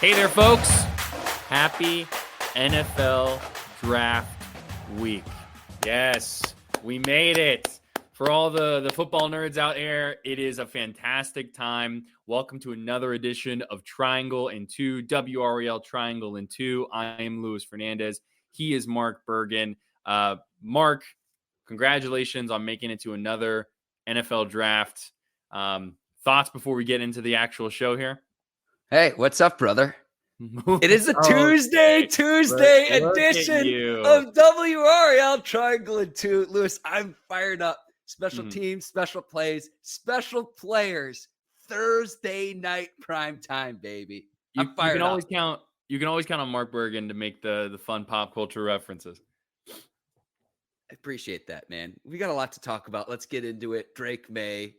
Hey there, folks. Happy NFL Draft Week. Yes, we made it. For all the football nerds out there, it is a fantastic time. Welcome to another edition of Triangle and Two, WRAL Triangle and Two. I am Luis Fernandez. He is Mark Bergin. Mark, congratulations on making it to another NFL draft. Thoughts before we get into the actual show here? Hey, what's up, brother? It is a Tuesday edition of WRAL Triangle and Two. Lewis, I'm fired up. Special teams, special plays, special players. Thursday night prime time, baby. I'm fired up. You can always count on Mark Bergin to make the fun pop culture references. I appreciate that, man. We got a lot to talk about. Let's get into it. Drake Maye.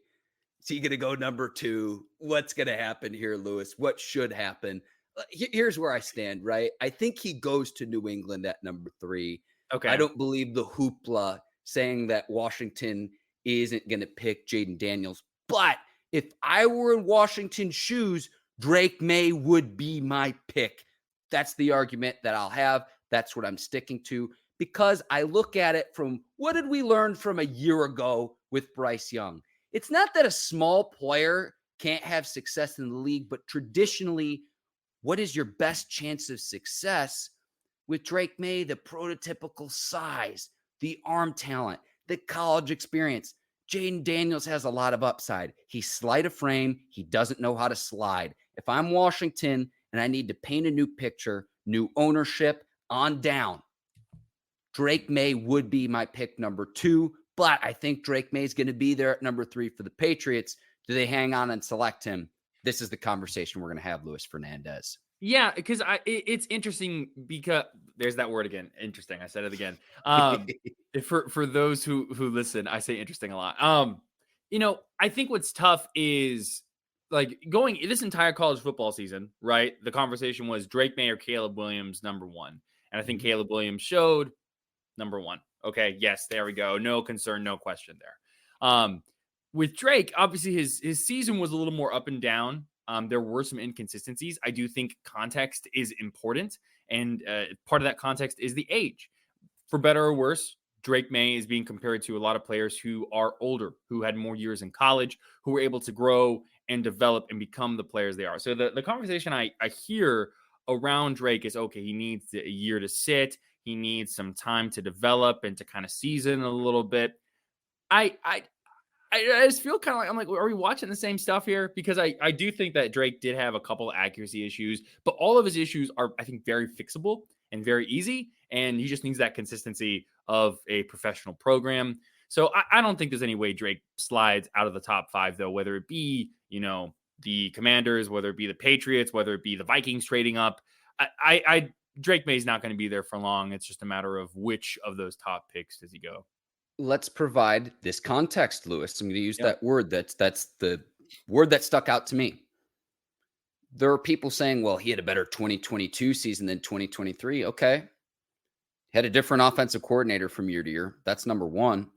Is he going to go number 2? What's going to happen here, Lewis? What should happen? Here's where I stand, right? I think he goes to New England at number 3. Okay. I don't believe the hoopla saying that Washington isn't going to pick Jayden Daniels. But if I were in Washington's shoes, Drake Maye would be my pick. That's the argument that I'll have. That's what I'm sticking to, because I look at it from what did we learn from a year ago with Bryce Young? It's not that a small player can't have success in the league, but traditionally, what is your best chance of success? With Drake Maye, the prototypical size, the arm talent, the college experience. Jayden Daniels has a lot of upside. He's slight of frame. He doesn't know how to slide. If I'm Washington and I need to paint a new picture, new ownership on down, Drake Maye would be my pick number 2. But I think Drake Maye is going to be there at number 3 for the Patriots. Do they hang on and select him? This is the conversation we're going to have, Luis Fernandez. Yeah, because it's interesting because there's that word again. Interesting. I said it again. For those who listen, I say interesting a lot. I think what's tough is like going this entire college football season, right? The conversation was Drake Maye or Caleb Williams, number 1. And I think Caleb Williams showed number 1. Okay, yes, there we go. No concern, no question there. With Drake, obviously his season was a little more up and down. There were some inconsistencies. I do think context is important, and part of that context is the age. For better or worse, Drake Maye is being compared to a lot of players who are older, who had more years in college, who were able to grow and develop and become the players they are. So the conversation I hear around Drake is, okay, he needs a year to sit. He needs some time to develop and to kind of season a little bit. I just feel kind of like, I'm like, are we watching the same stuff here? Because I do think that Drake did have a couple of accuracy issues, but all of his issues are, I think, very fixable and very easy. And he just needs that consistency of a professional program. So I don't think there's any way Drake slides out of the top 5, though, whether it be, the Commanders, whether it be the Patriots, whether it be the Vikings trading up. Drake Maye's not going to be there for long. It's just a matter of which of those top picks does he go. Let's provide this context, Lewis. I'm going to use that word. That's the word that stuck out to me. There are people saying, well, he had a better 2022 season than 2023. Okay. Had a different offensive coordinator from year to year. That's number 1.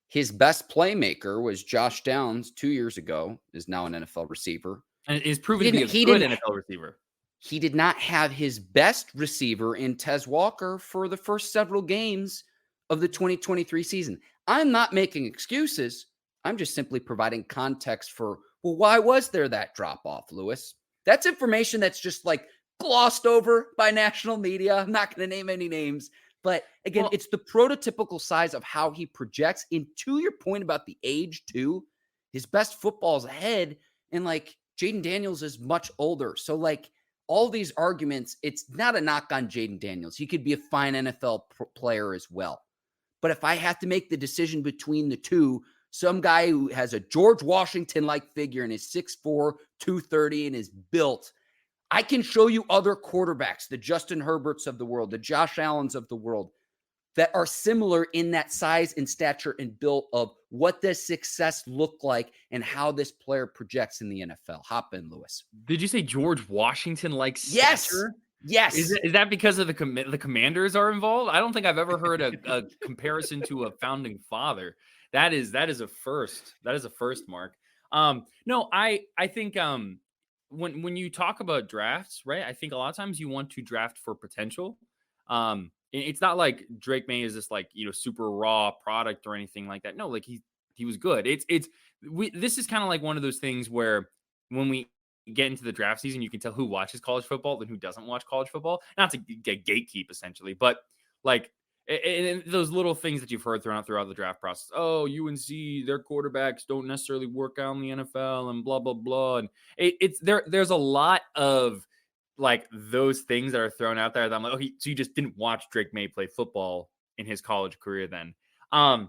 His best playmaker was Josh Downs 2 years ago, is now an NFL receiver. And is proven to be a good NFL receiver. He did not have his best receiver in Tez Walker for the first several games of the 2023 season. I'm not making excuses. I'm just simply providing context for, well, why was there that drop off, Lewis? That's information that's just like glossed over by national media. I'm not going to name any names. But again, it's the prototypical size of how he projects. And to your point about the age too, his best football's ahead. And like Jayden Daniels is much older. So like, all these arguments, it's not a knock on Jayden Daniels. He could be a fine NFL player as well. But if I have to make the decision between the two, some guy who has a George Washington-like figure and is 6'4", 230 and is built, I can show you other quarterbacks, the Justin Herberts of the world, the Josh Allens of the world, that are similar in that size and stature and build of what does success look like and how this player projects in the NFL. Hop in, Lewis. Did you say George Washington-like stature? Yes. Is that because of the Commanders are involved? I don't think I've ever heard a comparison to a founding father. That is a first. That is a first, Mark. No, I think when you talk about drafts, right? I think a lot of times you want to draft for potential. It's not like Drake Maye is this like, super raw product or anything like that. No, like he was good. This is kind of like one of those things where when we get into the draft season, you can tell who watches college football and who doesn't watch college football. Not to get gatekeep essentially, but like and those little things that you've heard throughout the draft process. Oh, UNC, their quarterbacks don't necessarily work out in the NFL and blah, blah, blah. And there's a lot of like those things that are thrown out there that I'm like, okay, so you just didn't watch Drake Maye play football in his college career then. I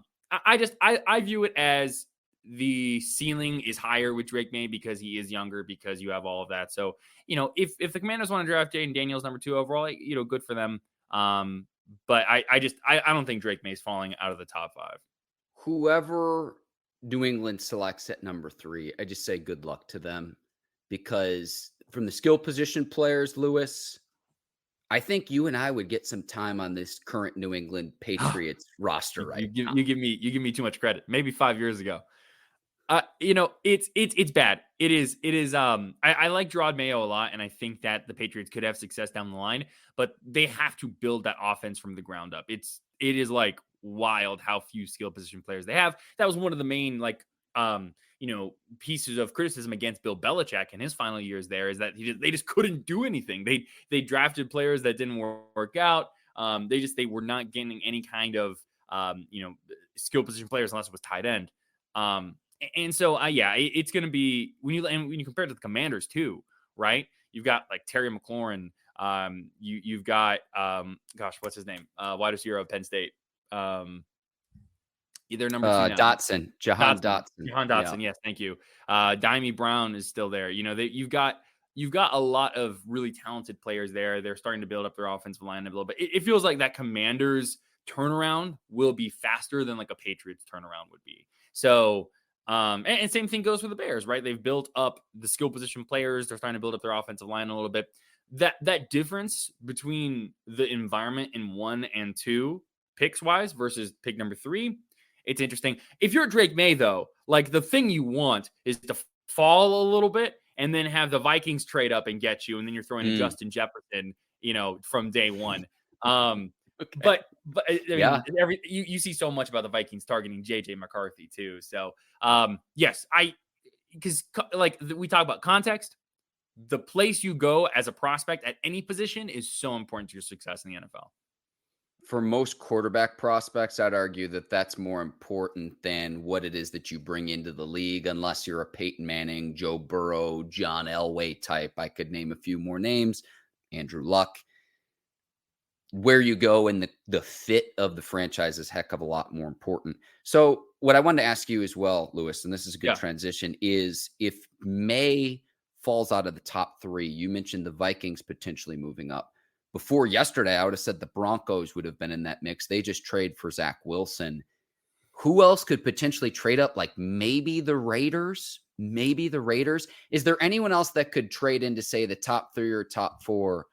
view it as the ceiling is higher with Drake Maye because he is younger, because you have all of that. So, if the Commanders want to draft Jaden Daniels number 2 overall, good for them. But I don't think Drake Maye's falling out of the top 5. Whoever New England selects at number 3, I just say good luck to them, because from the skill position players, Lewis, I think you and I would get some time on this current New England Patriots roster now. You give me too much credit. Maybe 5 years ago. It's bad. It is. I like Gerard Mayo a lot, and I think that the Patriots could have success down the line, but they have to build that offense from the ground up. It is like wild how few skill position players they have. That was one of the main pieces of criticism against Bill Belichick in his final years there, is that they just couldn't do anything. They drafted players that didn't work out. They were not getting any kind of skill position players unless it was tight end. And so, it's going to be when you compare it to the Commanders too, right? You've got like Terry McLaurin. You've got what's his name? Wide receiver of Penn State. Either number 2 now. Dotson, Jahan Dotson. Jahan Dotson. Yeah. Yes, thank you. Dimey Brown is still there. You've got a lot of really talented players there. They're starting to build up their offensive line a little bit. It feels like that Commanders turnaround will be faster than like a Patriots turnaround would be. So. And same thing goes for the Bears, right? They've built up the skill position players. They're starting to build up their offensive line a little bit. That difference between the environment in 1 and 2 picks wise versus pick number 3, it's interesting. If you're Drake Maye though, like the thing you want is to fall a little bit and then have the Vikings trade up and get you. And then you're throwing a Justin Jefferson, from day one. Okay. But you see so much about the Vikings targeting JJ McCarthy too. So yes, because like we talk about context, the place you go as a prospect at any position is so important to your success in the NFL. For most quarterback prospects, I'd argue that that's more important than what it is that you bring into the league, unless you're a Peyton Manning, Joe Burrow, John Elway type. I could name a few more names, Andrew Luck. Where you go and the fit of the franchise is heck of a lot more important. So what I wanted to ask you as well, Lewis, and this is a good transition, is if Maye falls out of the top 3, you mentioned the Vikings potentially moving up. Before yesterday, I would have said the Broncos would have been in that mix. They just trade for Zach Wilson. Who else could potentially trade up? Like maybe the Raiders? Is there anyone else that could trade into, say, the top 3 or top 4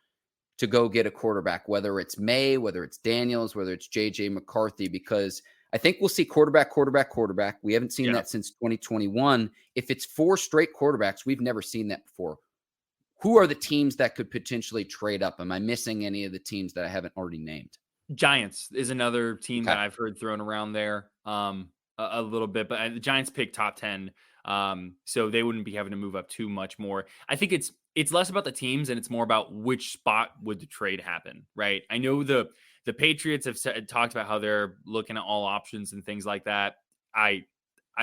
to go get a quarterback, whether it's Maye, whether it's Daniels, whether it's JJ McCarthy? Because I think we'll see quarterback. We haven't seen that since 2021. If it's 4 straight quarterbacks, we've never seen that before. Who are the teams that could potentially trade up? Am I missing any of the teams that I haven't already named? Giants is another team that I've heard thrown around there a little bit, but the Giants pick top 10. So they wouldn't be having to move up too much more. I think it's less about the teams and it's more about which spot would the trade happen, right? I know the Patriots have talked about how they're looking at all options and things like that. I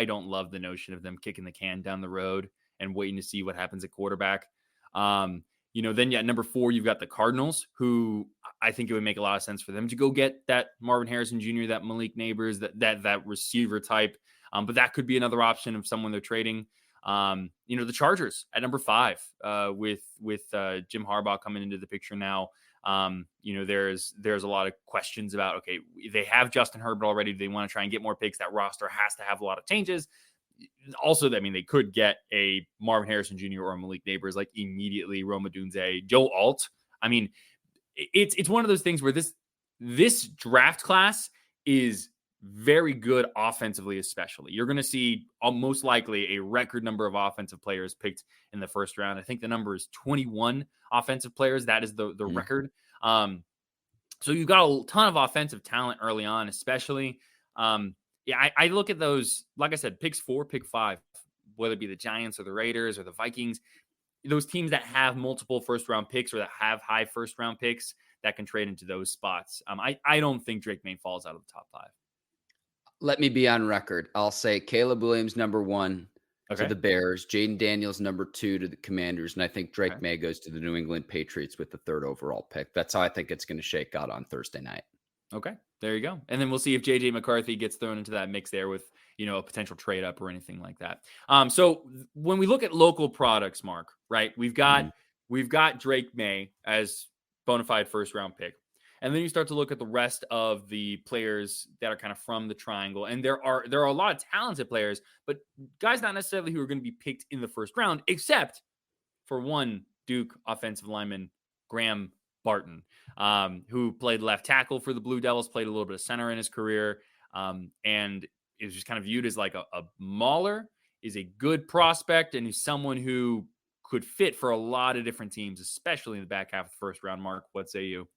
don't love the notion of them kicking the can down the road and waiting to see what happens at quarterback. Then number 4, you've got the Cardinals, who I think it would make a lot of sense for them to go get that Marvin Harrison Jr., that Malik Neighbors, that receiver type. But that could be another option of someone they're trading. The Chargers at number 5, with Jim Harbaugh coming into the picture now. There's a lot of questions about, okay, they have Justin Herbert already. They want to try and get more picks. That roster has to have a lot of changes. Also, they could get a Marvin Harrison Jr. or a Malik Neighbors like immediately. Rome Odunze, Joe Alt. I mean, it's one of those things where this draft class is very good offensively, especially. You're going to see most likely a record number of offensive players picked in the first round. I think the number is 21 offensive players. That is the record. So you've got a ton of offensive talent early on, especially. I look at those, like I said, picks 4, pick 5, whether it be the Giants or the Raiders or the Vikings, those teams that have multiple first-round picks or that have high first-round picks that can trade into those spots. I don't think Drake Maye falls out of the top 5. Let me be on record. I'll say Caleb Williams, number 1 to the Bears, Jaden Daniels, number 2 to the Commanders, and I think Drake Maye goes to the New England Patriots with the 3rd overall pick. That's how I think it's going to shake out on Thursday night. Okay, there you go. And then we'll see if J.J. McCarthy gets thrown into that mix there with, a potential trade up or anything like that. So when we look at local products, Mark, right, we've got Drake Maye as bona fide first-round pick. And then you start to look at the rest of the players that are kind of from the triangle. And there are a lot of talented players, but guys not necessarily who are going to be picked in the first round, except for one Duke offensive lineman, Graham Barton, who played left tackle for the Blue Devils, played a little bit of center in his career, and is just kind of viewed as like a mauler, is a good prospect, and is someone who could fit for a lot of different teams, especially in the back half of the first round. Mark, what say you?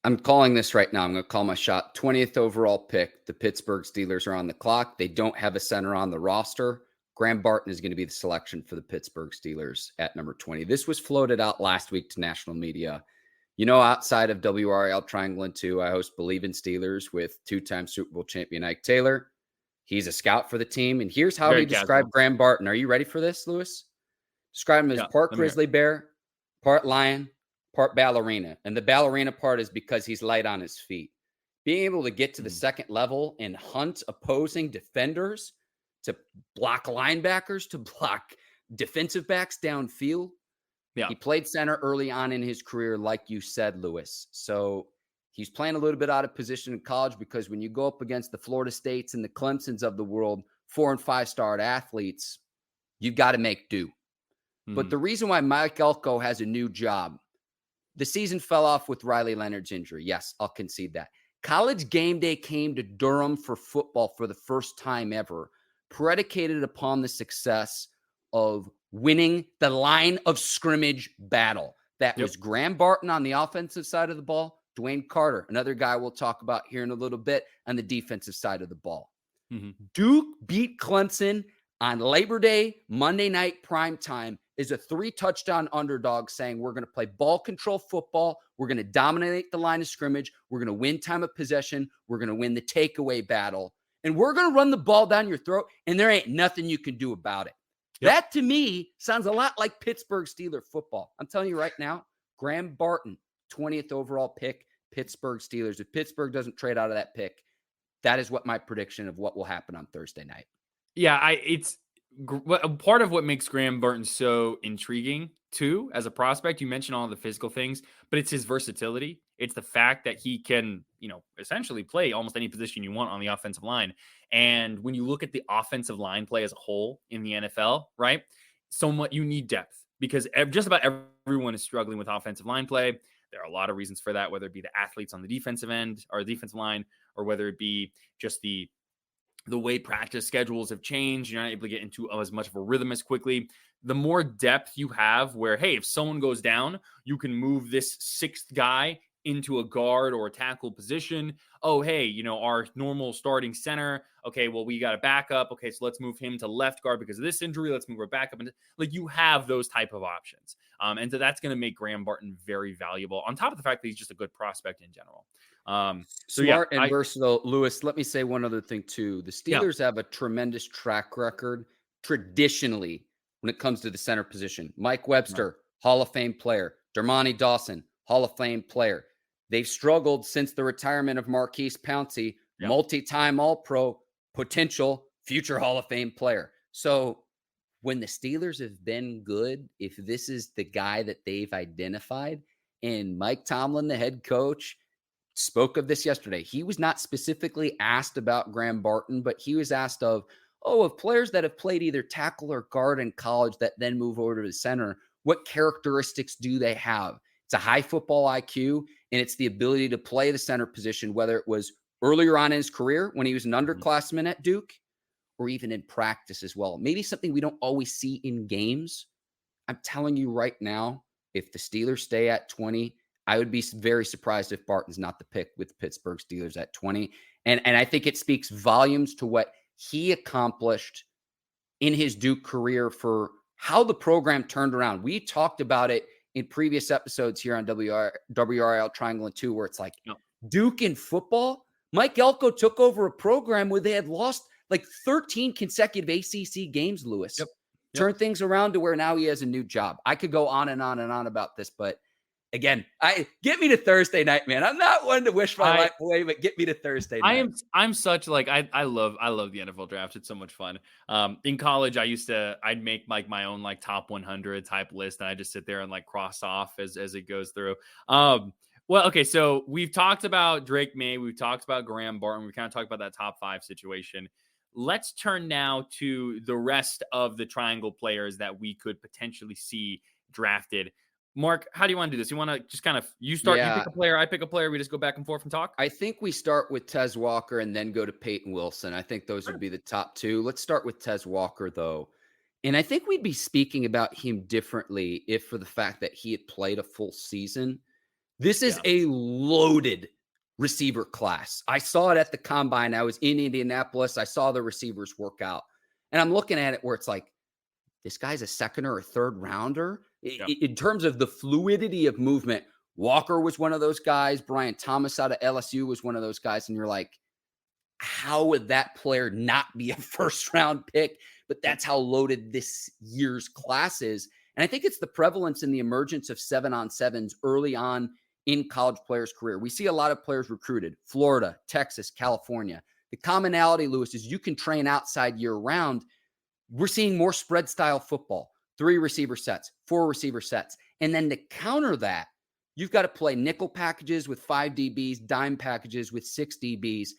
I'm calling this right now. I'm going to call my shot. 20th overall pick. The Pittsburgh Steelers are on the clock. They don't have a center on the roster. Graham Barton is going to be the selection for the Pittsburgh Steelers at number 20. This was floated out last week to national media. Outside of WRAL Triangle and 2, I host Believe in Steelers with 2-time Super Bowl champion Ike Taylor. He's a scout for the team. And here's how he described Graham Barton. Are you ready for this, Lewis? Describe him as part grizzly bear, part lion, part ballerina. And the ballerina part is because he's light on his feet. Being able to get to the second level and hunt opposing defenders, to block linebackers, to block defensive backs downfield. Yeah. He played center early on in his career, like you said, Lewis. So he's playing a little bit out of position in college because when you go up against the Florida States and the Clemsons of the world, 4- and 5-star athletes, you've got to make do. But the reason why Mike Elko has a new job, the season fell off with Riley Leonard's injury. Yes, I'll concede that. College Game Day came to Durham for football for the first time ever, predicated upon the success of winning the line of scrimmage battle. That was Graham Barton on the offensive side of the ball, DeWayne Carter, another guy we'll talk about here in a little bit, on the defensive side of the ball. Duke beat Clemson on Labor Day, Monday night prime time, is a 3-touchdown underdog saying we're going to play ball control football. We're going to dominate the line of scrimmage. We're going to win time of possession. We're going to win the takeaway battle. And we're going to run the ball down your throat, and there ain't nothing you can do about it. That, to me, sounds a lot like Pittsburgh Steelers football. I'm telling you right now, Graham Barton, 20th overall pick, Pittsburgh Steelers. If Pittsburgh doesn't trade out of that pick, that is what my prediction of what will happen on Thursday night. Yeah, it's part of what makes Graham Barton so intriguing too as a prospect. You mentioned all the physical things, but it's his versatility. It's the fact that he can, essentially play almost any position you want on the offensive line. And when you look at the offensive line play as a whole in the NFL, right? Somewhat you need depth because just about everyone is struggling with offensive line play. There are a lot of reasons for that, whether it be the athletes on the defensive end or defensive line, or whether it be just the way practice schedules have changed. You're not able to get into as much of a rhythm as quickly. The more depth you have where, hey, if someone goes down, you can move this 6th guy into a guard or a tackle position. Oh, hey, our normal starting center. Okay, well, we got a backup. Okay, so let's move him to left guard because of this injury. Let's move our backup. And you have those type of options. And so that's going to make Graham Barton very valuable on top of the fact that he's just a good prospect in general. Smart and versatile. Lewis, let me say one other thing too. The Steelers have a tremendous track record traditionally when it comes to the center position. Mike Webster, Hall of Fame player. Dermontti Dawson, Hall of Fame player. They've struggled since the retirement of Marquise Pouncey, multi-time All-Pro, potential future Hall of Fame player. So when the Steelers have been good, if this is the guy that they've identified, and Mike Tomlin, the head coach, spoke of this yesterday. He was not specifically asked about Graham Barton, but he was asked of players that have played either tackle or guard in college that then move over to the center, what characteristics do they have? It's a high football IQ, and it's the ability to play the center position, whether it was earlier on in his career when he was an Mhm. underclassman at Duke, or even in practice as well. Maybe something we don't always see in games. I'm telling you right now, if the Steelers stay at 20, I would be very surprised if Barton's not the pick with the Pittsburgh Steelers at 20. And I think it speaks volumes to what he accomplished in his Duke career for how the program turned around. We talked about it in previous episodes here on WRAL Triangle and 2, where it's like Yep. Duke in football. Mike Elko took over a program where they had lost like 13 consecutive ACC games, Lewis. Yep. Yep. Turned things around to where now he has a new job. I could go on and on and on about this, but again, get me to Thursday night, man. I'm not one to wish my life away, but get me to Thursday night. I'm such like I love the NFL draft. It's so much fun. In college, I'd make like my own like top 100 type list, and I just sit there and like cross off as it goes through. Well, okay, so we've talked about Drake Maye, we've talked about Graham Barton, we kind of talked about that top 5 situation. Let's turn now to the rest of the triangle players that we could potentially see drafted. Mark, how do you want to do this? You want to just kind of, you pick a player, I pick a player, we just go back and forth and talk? I think we start with Tez Walker and then go to Payton Wilson. I think those would be the top 2. Let's start with Tez Walker, though. And I think we'd be speaking about him differently if for the fact that he had played a full season. This is a loaded receiver class. I saw it at the combine. I was in Indianapolis. I saw the receivers work out. And I'm looking at it where it's like, this guy's a second or a third rounder. In terms of the fluidity of movement, Walker was one of those guys. Brian Thomas out of LSU was one of those guys. And you're like, how would that player not be a first round pick? But that's how loaded this year's class is. And I think it's the prevalence and the emergence of 7-on-7s early on in college players' career. We see a lot of players recruited, Florida, Texas, California. The commonality, Lewis, is you can train outside year round. We're seeing more spread style football, 3 receiver sets, 4 receiver sets. And then to counter that, you've got to play nickel packages with 5 DBs, dime packages with 6 DBs.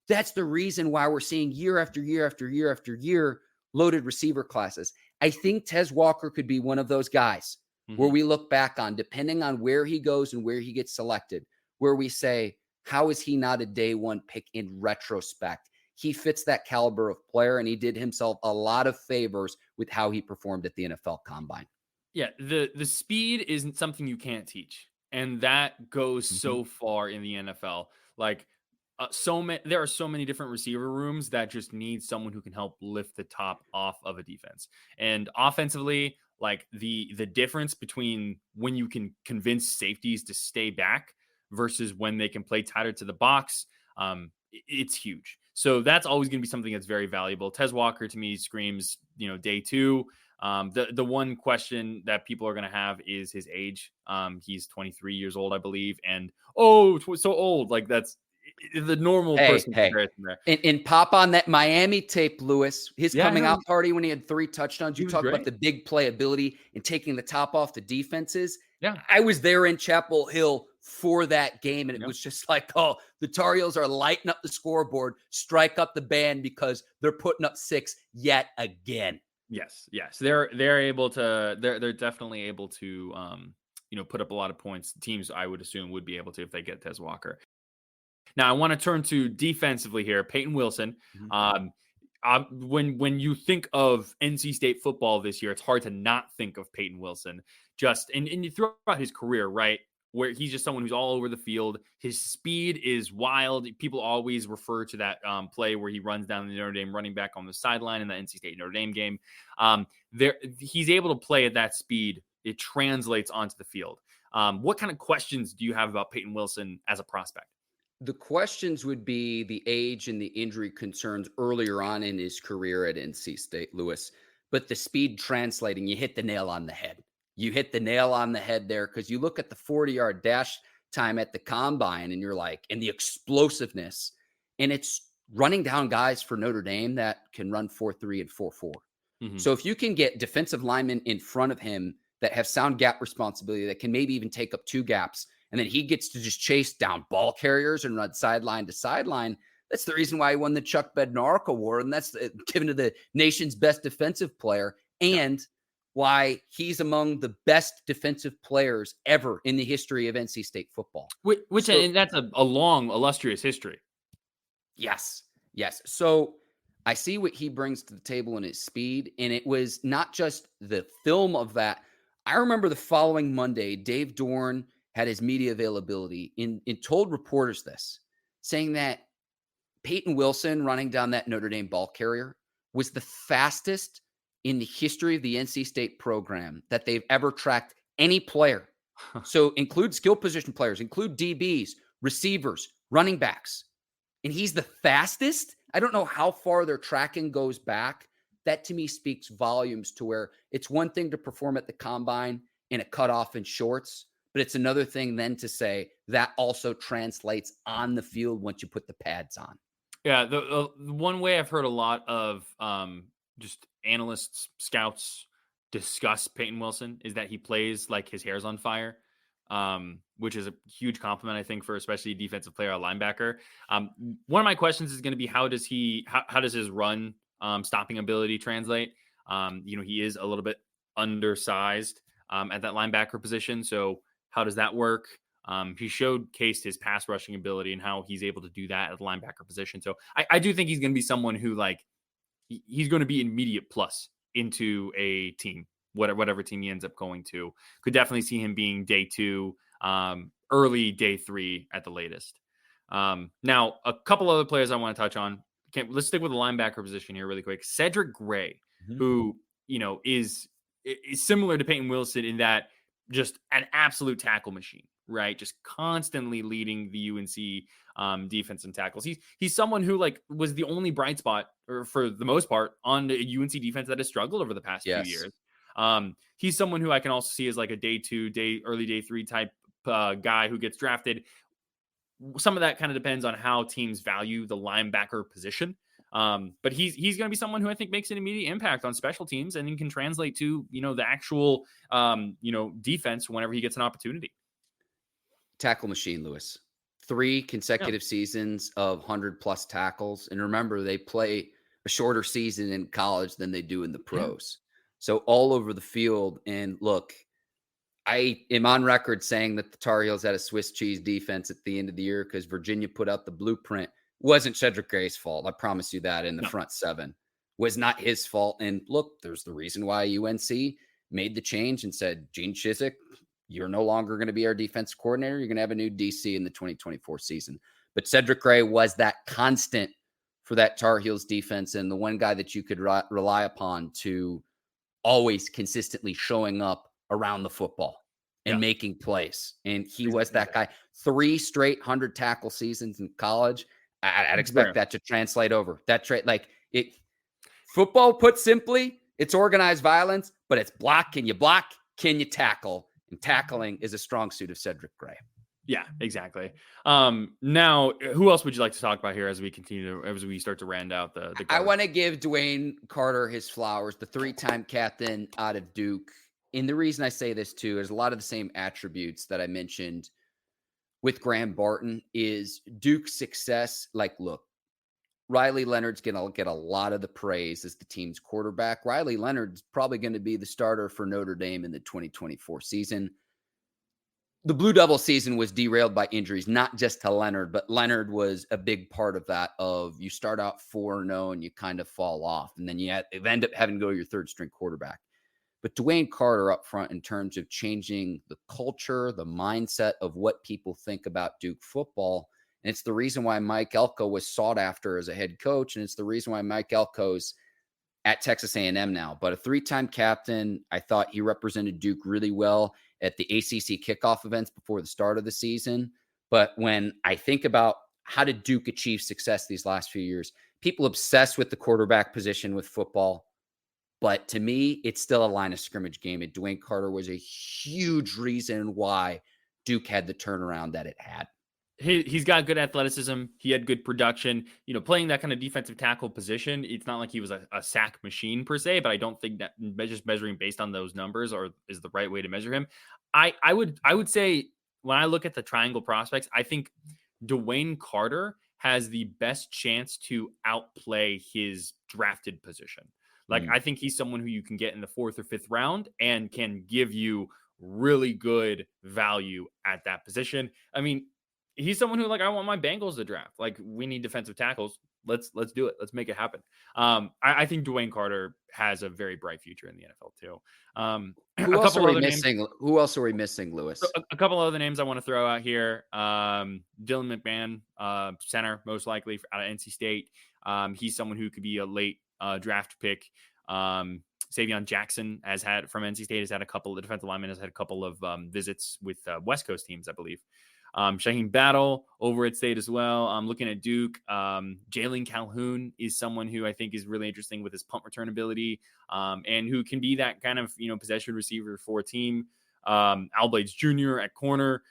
That's the reason why we're seeing year after year after year after year loaded receiver classes. I think Tez Walker could be one of those guys where we look back on, depending on where he goes and where he gets selected, where we say, how is he not a day 1 pick in retrospect? He fits that caliber of player, and he did himself a lot of favors with how he performed at the NFL Combine. Yeah, the speed isn't something you can't teach, and that goes so far in the NFL. Like, there are so many different receiver rooms that just need someone who can help lift the top off of a defense. And offensively, like the difference between when you can convince safeties to stay back versus when they can play tighter to the box, it's huge. So that's always going to be something that's very valuable. Tez Walker to me screams, day 2. The one question that people are going to have is his age. He's 23 years old, I believe. And, so old. Like that's the normal person comparison there. And pop on that Miami tape, Lewis, his coming out party when he had 3 touchdowns. You talk about the big playability and taking the top off the defenses. Yeah. I was there in Chapel Hill for that game, and it was just like, the Tar Heels are lighting up the scoreboard, strike up the band because they're putting up 6 yet again. Yes. They're definitely able to put up a lot of points. Teams, I would assume, would be able to if they get Tez Walker. Now I want to turn to defensively here. Payton Wilson. When you think of NC State football this year, it's hard to not think of Payton Wilson. And you throughout his career, right? Where he's just someone who's all over the field. His speed is wild. People always refer to that play where he runs down the Notre Dame running back on the sideline in the NC State Notre Dame game. He's able to play at that speed. It translates onto the field. What kind of questions do you have about Payton Wilson as a prospect? The questions would be the age and the injury concerns earlier on in his career at NC State, Lewis. But the speed translating, you hit the nail on the head. You hit the nail on the head there because you look at the 40-yard dash time at the combine and you're like, and the explosiveness, and it's running down guys for Notre Dame that can run 4.3 and 4.4. So if you can get defensive linemen in front of him that have sound gap responsibility that can maybe even take up 2 gaps, and then he gets to just chase down ball carriers and run sideline to sideline. That's the reason why he won the Chuck Bednarik Award, and that's given to the nation's best defensive player, and why he's among the best defensive players ever in the history of NC State football. And that's a long, illustrious history. Yes. Yes. So I see what he brings to the table in his speed. And it was not just the film of that. I remember the following Monday, Dave Dorn had his media availability and told reporters this, saying that Peyton Wilson running down that Notre Dame ball carrier was the fastest in the history of the NC State program that they've ever tracked any player. So include skill position players, include DBs, receivers, running backs. And he's the fastest. I don't know how far their tracking goes back. That to me speaks volumes to where it's one thing to perform at the combine in a cutoff in shorts, but it's another thing then to say that also translates on the field once you put the pads on. Yeah, the one way I've heard a lot of just analysts, scouts discuss Peyton Wilson is that he plays like his hair's on fire, which is a huge compliment, I think, for especially a defensive player, a linebacker. One of my questions is going to be how does his run stopping ability translate? He is a little bit undersized at that linebacker position, so how does that work? He showcased his pass rushing ability and how he's able to do that at the linebacker position. So I do think he's going to be someone who he's going to be immediate plus into a team, whatever team he ends up going to. Could definitely see him being day 2, early day 3 at the latest. Now, a couple other players I want to touch on. Let's stick with the linebacker position here really quick. Cedric Gray, who, is similar to Peyton Wilson in that just an absolute tackle machine, right? Just constantly leading the UNC defense in tackles. He's someone who was the only bright spot, or for the most part, on the UNC defense that has struggled over the past few years. He's someone who I can also see as like a day 2, early day 3 type guy who gets drafted. Some of that kind of depends on how teams value the linebacker position. But he's going to be someone who I think makes an immediate impact on special teams and then can translate to, the actual, defense whenever he gets an opportunity. Tackle machine, Lewis. 3 consecutive seasons of 100+ tackles. And remember, they play a shorter season in college than they do in the pros. So all over the field. And look, I am on record saying that the Tar Heels had a Swiss cheese defense at the end of the year because Virginia put out the blueprint. Wasn't Cedric Gray's fault. I promise you that in the front 7 was not his fault. And look, there's the reason why UNC made the change and said, Gene Chizik, you're no longer going to be our defense coordinator. You're going to have a new DC in the 2024 season. But Cedric Gray was that constant for that Tar Heels defense and the one guy that you could rely upon to always consistently showing up around the football and making plays. And he was that guy. 3 straight 100 tackle seasons in college. I'd expect that to translate over. That football, put simply, it's organized violence, but it's block. Can you block? Can you tackle? And tackling is a strong suit of Cedric Gray. Yeah, exactly. Now, who else would you like to talk about here as we start to round out the I want to give DeWayne Carter his flowers, the 3-time captain out of Duke. And the reason I say this too is a lot of the same attributes that I mentioned with Graham Barton is Duke's success. Look, Riley Leonard's going to get a lot of the praise as the team's quarterback. Riley Leonard's probably going to be the starter for Notre Dame in the 2024 season. The Blue Devil season was derailed by injuries, not just to Leonard, but Leonard was a big part of that. Of you start out 4-0 and you kind of fall off, and then you end up having to go to your 3rd-string quarterback. But DeWayne Carter up front in terms of changing the culture, the mindset of what people think about Duke football. And it's the reason why Mike Elko was sought after as a head coach. And it's the reason why Mike Elko's at Texas A&M now. But a 3-time captain, I thought he represented Duke really well at the ACC kickoff events before the start of the season. But when I think about how did Duke achieve success these last few years, people obsessed with the quarterback position with football. But to me, it's still a line of scrimmage game. And DeWayne Carter was a huge reason why Duke had the turnaround that it had. He's got good athleticism. He had good production. Playing that kind of defensive tackle position, it's not like he was a sack machine per se, but I don't think that just measuring based on those numbers is the right way to measure him. I would say when I look at the triangle prospects, I think DeWayne Carter has the best chance to outplay his drafted position. I think he's someone who you can get in the 4th or 5th round and can give you really good value at that position. I mean, he's someone who like I want my Bengals to draft. Like we need defensive tackles. Let's do it. Let's make it happen. I think DeWayne Carter has a very bright future in the NFL too. Who A else are couple we other names. missing? Who else are we missing, So Lewis? a couple other names I want to throw out here. Dylan McMahon, center, most likely out of NC State. He's someone who could be a late draft pick. Savion Jackson from NC State has had a couple of defensive linemen, has had a couple of visits with West Coast teams, I believe. Shaheem Battle over at State as well. I'm looking at Duke. Jalen Calhoun is someone who I think is really interesting with his punt return ability, and who can be that kind of possession receiver for a team. Al Blades Jr. at corner.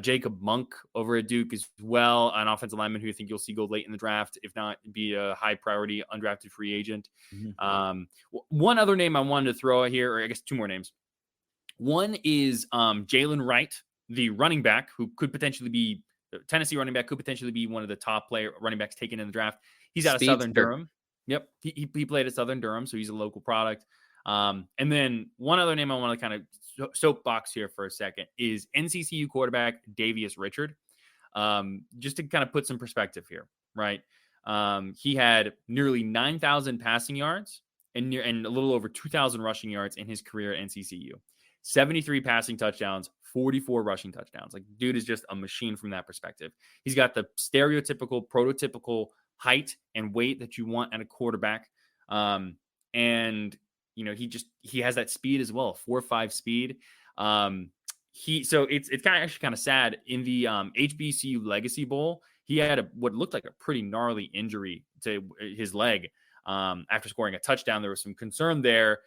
Jacob Monk over at Duke as well, an offensive lineman who I think you'll see go late in the draft, if not be a high priority undrafted free agent. Mm-hmm. One other name I wanted to throw out here, or I guess two more names. One is Jalen Wright, the running back who could potentially be Tennessee running back, could potentially be one of the top running backs taken in the draft. He's out of Southern Durham. Yep. He played at Southern Durham, so he's a local product. And then one other name I want to kind of soapbox here for a second is NCCU quarterback Davius Richard. Just to kind of put some perspective here, right? He had nearly 9,000 passing yards and a little over 2,000 rushing yards in his career at NCCU. 73 passing touchdowns, 44 rushing touchdowns. Like, dude is just a machine from that perspective. He's got the stereotypical, prototypical height and weight that you want at a quarterback. And he has that speed as well, 4.5 speed. It's kind of sad in the HBCU Legacy Bowl. He had what looked like a pretty gnarly injury to his leg. After scoring a touchdown, there was some concern there.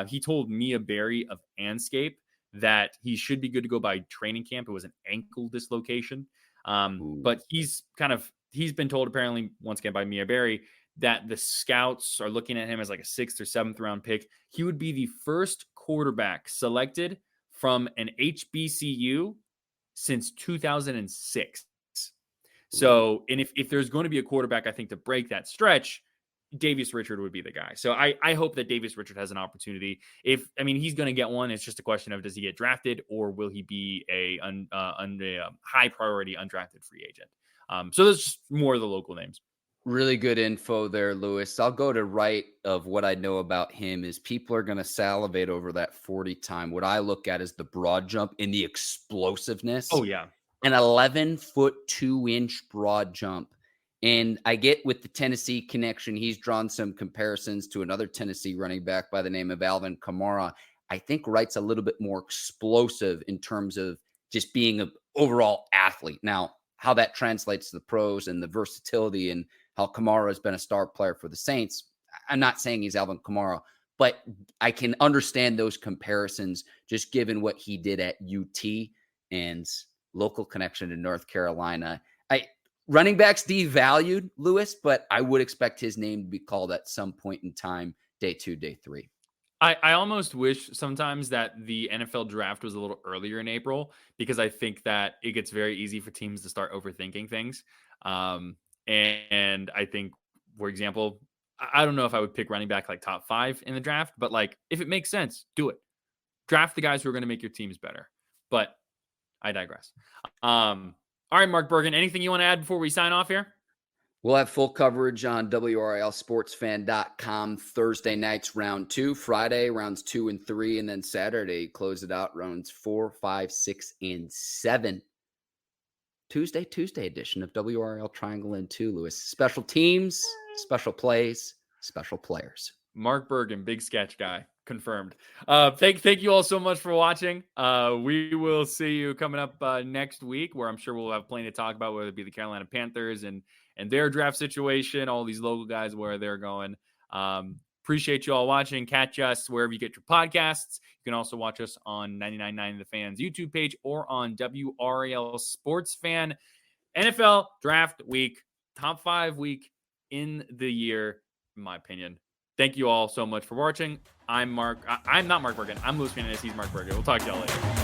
He told Mia Berry of Anscape that he should be good to go by training camp. It was an ankle dislocation. But he's been told, apparently, once again by Mia Berry, that the scouts are looking at him as like a 6th or 7th round pick. He would be the first quarterback selected from an HBCU since 2006. So, and if there's going to be a quarterback, I think, to break that stretch, Davius Richard would be the guy. So I hope that Davius Richard has an opportunity. He's going to get one. It's just a question of, does he get drafted, or will he be a high priority undrafted free agent? So there's just more of the local names. Really good info there, Lewis. I'll go to right of what I know about him is people are going to salivate over that 40 time. What I look at is the broad jump and the explosiveness. Oh, yeah. An 11-foot, 2-inch broad jump. And I get with the Tennessee connection, he's drawn some comparisons to another Tennessee running back by the name of Alvin Kamara. I think Wright's a little bit more explosive in terms of just being an overall athlete. Now, how that translates to the pros and the versatility and how Kamara has been a star player for the Saints, I'm not saying he's Alvin Kamara, but I can understand those comparisons just given what he did at UT and local connection to North Carolina. Running backs devalued, Lewis, but I would expect his name to be called at some point in time, day 2, day 3. I almost wish sometimes that the NFL draft was a little earlier in April, because I think that it gets very easy for teams to start overthinking things. And I think, for example, I don't know if I would pick running back like top 5 in the draft, but like if it makes sense, do it. Draft the guys who are going to make your teams better. But I digress. All right, Mark Bergin, anything you want to add before we sign off here? We'll have full coverage on WRALSportsFan.com Thursday nights, round 2, Friday, rounds 2 and 3, and then Saturday, close it out, rounds 4, 5, 6, and 7. Tuesday edition of WRAL Triangle and 2, Lewis. Special teams, special plays, special players. Mark Bergin, big sketch guy, confirmed. Thank you all so much for watching. We will see you coming up next week, where I'm sure we'll have plenty to talk about, whether it be the Carolina Panthers and their draft situation, all these local guys, where they're going. Appreciate you all watching. Catch us wherever you get your podcasts. You can also watch us on 99.9 The Fans YouTube page or on WRAL Sports Fan. NFL Draft Week, top 5 week in the year, in my opinion. Thank you all so much for watching. I'm not Mark Bergin. I'm Louis Fernandez. He's Mark Bergin. We'll talk to y'all later.